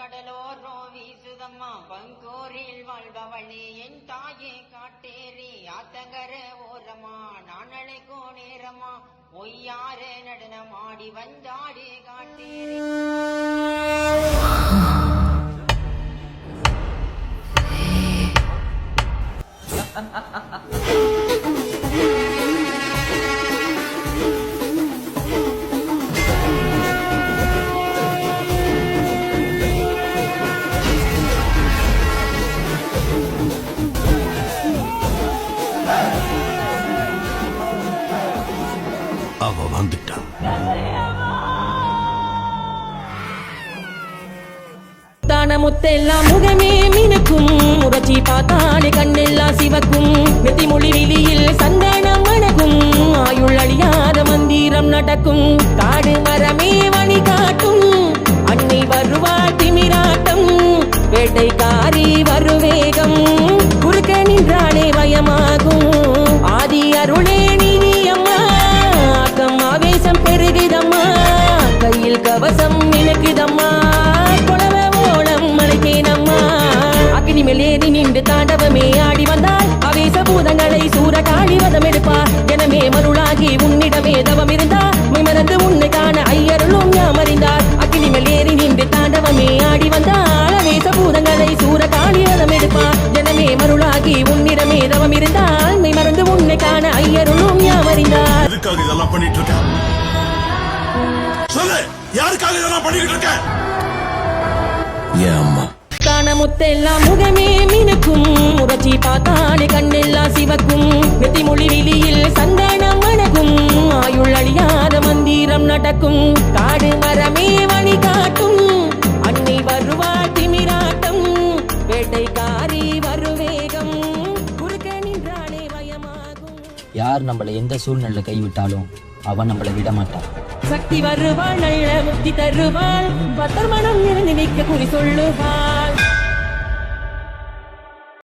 கடலோரோ வீசுதம்மா பங்கோரில் வாழ்பவளே என் தாயே காட்டேரி ஆத்தங்கர ஓரமா நான் அழைக்கோ நேரமா ஒய்யார நடனமாடி வந்தாடு காட்டேரி. அவ வந்துட்டான். முத்தெல்லாம் முகமே மினுக்கும் முரட்சி பார்த்தாலே கண்ணெல்லாம் சிவக்கும் நெத்தி மொழி வெளியில் சந்தனம் மணக்கும் ஆயுள் அழியாத மந்திரம் நடக்கும் காடு மரமே வழி காட்டும் அன்னை வருவாள் திமிராட்டம் வேட்டைக்காரி வருவேகம் குறுக்க நின்றாலே பயமாகும் ஆதி அருளே நீதி அம்மா ஆக்கம் ஆவேசம் பெருகுதம்மா கையில் கவசம் நினைக்குதம்மா அக்னி மேலேறி நின்று தாண்டவமே ஆடி வந்தால் அவேச பூதங்களை சூரகாளி வதம் எடுப்பார் ஜனமே மருளாகி உன்னிடமே தவம் இருந்தார் மறந்து உன்னை காண ஐயருளும் யாம் அறிந்தார் அக்னி மேலேறி நின்று தாண்டவமே ஆடி வந்தால் அவேச பூதங்களை சூரகாளி வதம் எடுப்பார் ஜனமே மருளாகி உன்னிடமே தவம் இருந்தால் மறந்து உன்னை காண ஐயருளும் யாம் அறிந்தார். எதுக்காக இதெல்லாம் பண்ணிட்டு இருக்க? சொல்லு, யாருக்காக இதெல்லாம் பண்ணிட்டு இருக்க? என் அம்மா. முத்தெல்லாம் முகமே மினுக்கும் முரட்சி பார்த்தாலே கண்ணெல்லாம் சிவக்கும் நெத்தி மொழி வெளியில் சந்தனம் மணக்கும் ஆயுள் அழியாத மந்திரம் நடக்கும் காடு மரமே வழி காட்டும் அன்னை வருவாள் திமிராட்டம் வேட்டைக்காரி வருவேகம் குறுக்க நின்றாலே பயமாகும். யார் நம்மளை எந்த சூழ்நிலை கைவிட்டாலும் அவன் நம்மளை விட மாட்டான். சக்தி வருவாள் நல்ல முக்தி தருவாள் பத்தர் மனம் நினைக்க குறி சொல்லுவாள்.